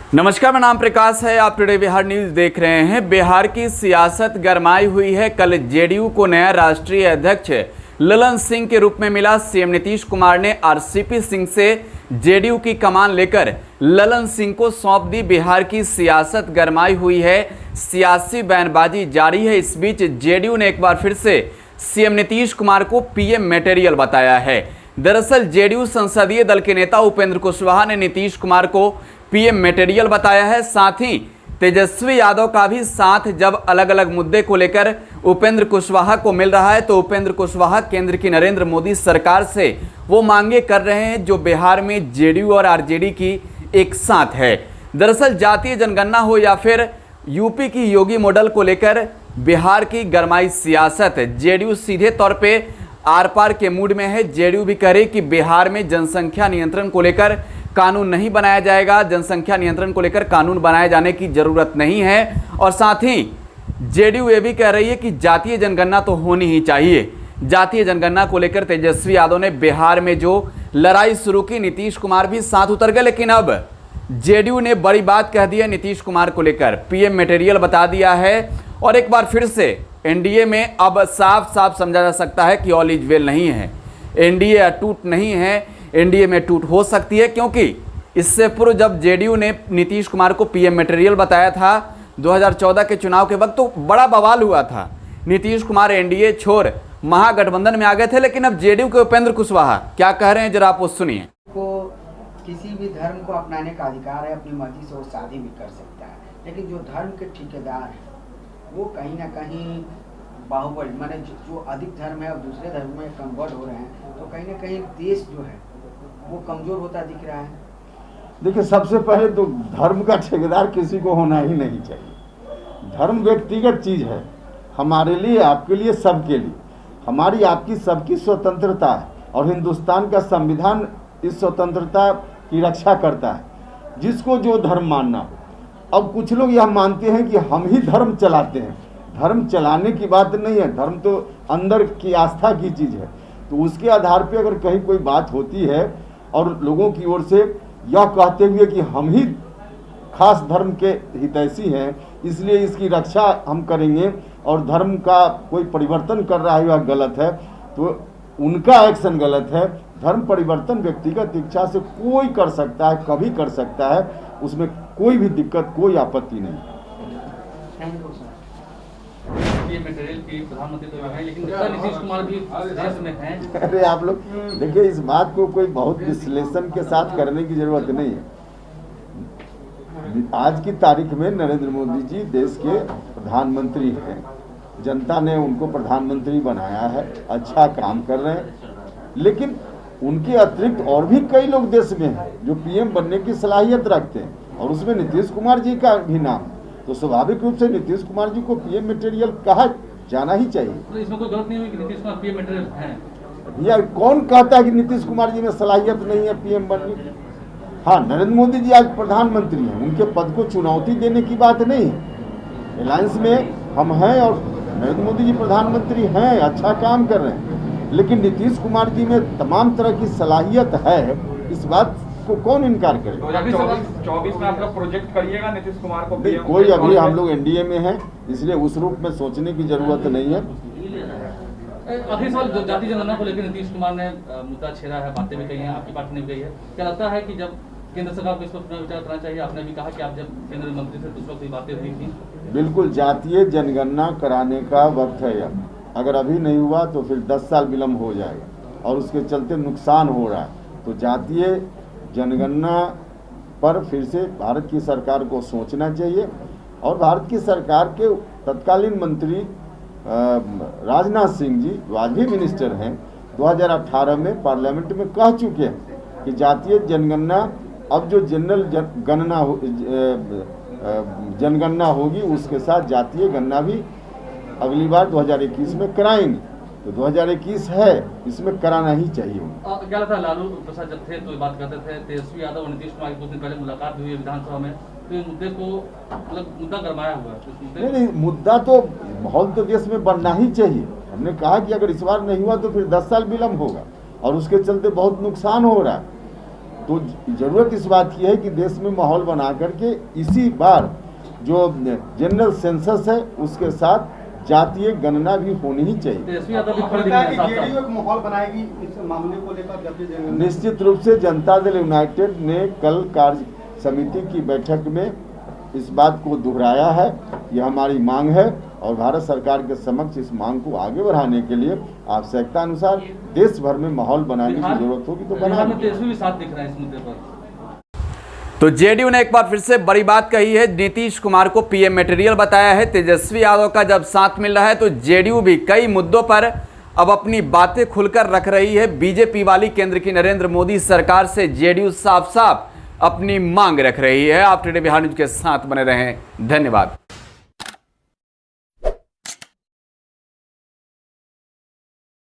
नमस्कार, मेरा नाम प्रकाश है। आप टुडे बिहार न्यूज देख रहे हैं। बिहार की सियासत गरमाई हुई है। कल जेडीयू को नया राष्ट्रीय अध्यक्ष ललन सिंह के रूप में मिला। सीएम नीतीश कुमार ने आरसीपी सिंह से जेडीयू की कमान लेकर ललन सिंह को सौंप दी। बिहार की सियासत गरमाई हुई है, सियासी बयानबाजी जारी है। इस बीच जेडीयू ने एक बार फिर से सीएम नीतीश कुमार को पीएम मटेरियल बताया है। दरअसल जेडीयू संसदीय दल के नेता उपेंद्र कुशवाहा ने नीतीश कुमार को पीएम मटेरियल बताया है। साथ ही तेजस्वी यादव का भी साथ। जब अलग अलग मुद्दे को लेकर उपेंद्र कुशवाहा को मिल रहा है तो उपेंद्र कुशवाहा केंद्र की नरेंद्र मोदी सरकार से वो मांगे कर रहे हैं जो बिहार में जेडीयू और आरजेडी की एक साथ है। दरअसल जातीय जनगणना हो या फिर यूपी की योगी मॉडल को लेकर बिहार की गरमाई सियासत, जेडीयू सीधे तौर पे आर पार के मूड में है। जेडीयू भी कह रही कि बिहार में जनसंख्या नियंत्रण को लेकर कानून नहीं बनाया जाएगा, जनसंख्या नियंत्रण को लेकर कानून बनाए जाने की जरूरत नहीं है। और साथ ही जेडीयू ये भी कह रही है कि जातीय जनगणना तो होनी ही चाहिए। जातीय जनगणना को लेकर तेजस्वी यादव ने बिहार में जो लड़ाई शुरू की, नीतीश कुमार भी साथ उतर गए। लेकिन अब जेडीयू ने बड़ी बात कह दी है नीतीश कुमार को लेकर, पीएम मटेरियल बता दिया है। और एक बार फिर से एनडीए में अब साफ साफ समझा जा सकता है कि ऑल इज वेल नहीं है। एनडीए अटूट नहीं है, एनडीए में टूट हो सकती है। क्योंकि इससे पूर्व जब जेडीयू ने नीतीश कुमार को पीएम मटेरियल बताया था 2014 के चुनाव के वक्त, तो बड़ा बवाल हुआ था। नीतीश कुमार एनडीए छोड़ महागठबंधन में आ गए थे। लेकिन अब जेडीयू के उपेंद्र कुशवाहा क्या कह रहे हैं, जरा आप वो सुनिए। को किसी भी धर्म को अपनाने का अधिकार है, अपनी मर्जी से वो शादी भी कर सकता है। लेकिन जो धर्म के ठेकेदार हैं वो कहीं ना कहीं बाहुबल माने जो अधिक धर्म है और दूसरे धर्म में कन्वर्ट हो रहे हैं, तो कहीं ना कहीं देश जो है वो कमजोर होता दिख रहा है। देखिए, सबसे पहले तो धर्म का ठेकेदार किसी को होना ही नहीं चाहिए। धर्म व्यक्तिगत चीज है, हमारे लिए, आपके लिए, सबके लिए। हमारी आपकी सबकी स्वतंत्रता है और हिंदुस्तान का संविधान इस स्वतंत्रता की रक्षा करता है, जिसको जो धर्म मानना हो। अब कुछ लोग यह मानते हैं कि हम ही धर्म चलाते हैं। धर्म चलाने की बात नहीं है, धर्म तो अंदर की आस्था की चीज है। तो उसके आधार पे अगर कहीं कोई बात होती है और लोगों की ओर से यह कहते हुए कि हम ही खास धर्म के हितैषी हैं, इसलिए इसकी रक्षा हम करेंगे और धर्म का कोई परिवर्तन कर रहा है वह गलत है, तो उनका एक्शन गलत है। धर्म परिवर्तन व्यक्तिगत इच्छा से कोई कर सकता है, कभी कर सकता है, उसमें कोई भी दिक्कत, कोई आपत्ति नहीं। मटेरियल की प्रधानमंत्री तो है, लेकिन नीतीश कुमार भी देश में हैं। अरे आप लोग देखिए, इस बात को कोई बहुत विश्लेषण के साथ करने की जरूरत नहीं है। आज की तारीख में नरेंद्र मोदी जी देश के प्रधानमंत्री हैं, जनता ने उनको प्रधानमंत्री बनाया है, अच्छा काम कर रहे हैं। लेकिन उनके अतिरिक्त और भी कई लोग देश में हैं जो पीएम बनने की सलाहियत रखते हैं और उसमें नीतीश कुमार जी का भी नाम। तो स्वाभाविक रूप से नीतीश कुमार जी को पीएम मटेरियल कहा जाना ही चाहिए। तो इसमें कोई गलत नहीं हुई कि नीतीश कुमार पीएम मटेरियल हैं? भैया, कौन कहता है कि नीतीश कुमार जी में सलाहियत नहीं है पीएम बनने की? हाँ, नरेंद्र मोदी जी आज प्रधानमंत्री हैं, उनके पद को चुनौती देने की बात नहीं है। अलायंस में हम हैं और नरेंद्र मोदी जी प्रधानमंत्री हैं, अच्छा काम कर रहे हैं। लेकिन नीतीश कुमार जी में तमाम तरह की सलाहियत है, इस बात को कौन इनकार करे। 2024 में आप लोग प्रोजेक्ट करिएगा नीतीश कुमार को? कोई, अभी हम लोग एनडीए में हैं, इसलिए उस रूप में सोचने की जरूरत नहीं है। आखिरी सवाल, जातीय जनगणना को लेकर नीतीश कुमार ने मुद्दा छेड़ा है, बातें भी कही हैं, आपकी पार्टी ने भी कही है। क्या लगता है कि जब केंद्र सरकार को इस पर पुनर्विचार करना चाहिए? आपने भी कहा कि आप जब केंद्रीय मंत्री थे तो उस वक्त ये बातें हुई थी। बिल्कुल, जातीय जनगणना कराने का वक्त है अब। अगर अभी नहीं हुआ तो फिर 10 साल विलम्ब हो जाएगा और उसके चलते नुकसान हो रहा है। तो जातीय जनगणना पर फिर से भारत की सरकार को सोचना चाहिए। और भारत की सरकार के तत्कालीन मंत्री राजनाथ सिंह जी, जो आज भी मिनिस्टर हैं, 2018 में पार्लियामेंट में कह चुके हैं कि जातीय जनगणना, अब जो जनरल जनगणना होगी उसके साथ जातीय गणना भी अगली बार 2021 में कराएंगे। तो 2021 है, इसमें कराना ही चाहिए। क्या लगता है, लालू प्रसाद जब थे तो बात करते थे, तेजस्वी यादव और नीतीश कुमार की कुछ दिन पहले मुलाकात हुई है विधानसभा में, तो ये मुद्दे को मतलब मुद्दा गरमाया हुआ है। नहीं, मुद्दा तो माहौल तो देश में बनना ही चाहिए। हमने कहा कि अगर इस बार नहीं हुआ तो फिर 10 साल विलम्ब होगा और उसके चलते बहुत नुकसान हो रहा है। तो ज़रूरत इस बात की है कि देश में माहौल बना करके इसी बार जो जनरल सेंसस है उसके साथ जातीय गणना भी होनी ही चाहिए। तेजस्वी यादव भी खड़े दिख रहे हैं साथ साथ। एक माहौल बनाएगी इस मामले को लेकर जब भी जनगणना निश्चित रूप से जनता दल यूनाइटेड ने कल कार्य समिति की बैठक में इस बात को दोहराया है। यह हमारी मांग है और भारत सरकार के समक्ष इस मांग को आगे बढ़ाने के लिए आवश्यकता अनुसार देश भर में माहौल बनाने की जरूरत होगी तो बिहार में बनाएंगे। तेजस्वी भी साथ दिख रहे हैं इस मुद्दे पर। तो जेडीयू ने एक बार फिर से बड़ी बात कही है, नीतीश कुमार को पीएम मटेरियल बताया है। तेजस्वी यादव का जब साथ मिल रहा है तो जेडीयू भी कई मुद्दों पर अब अपनी बातें खुलकर रख रही है। बीजेपी वाली केंद्र की नरेंद्र मोदी सरकार से जेडीयू साफ साफ अपनी मांग रख रही है। आप टुडे बिहार न्यूज के साथ बने रहें, धन्यवाद।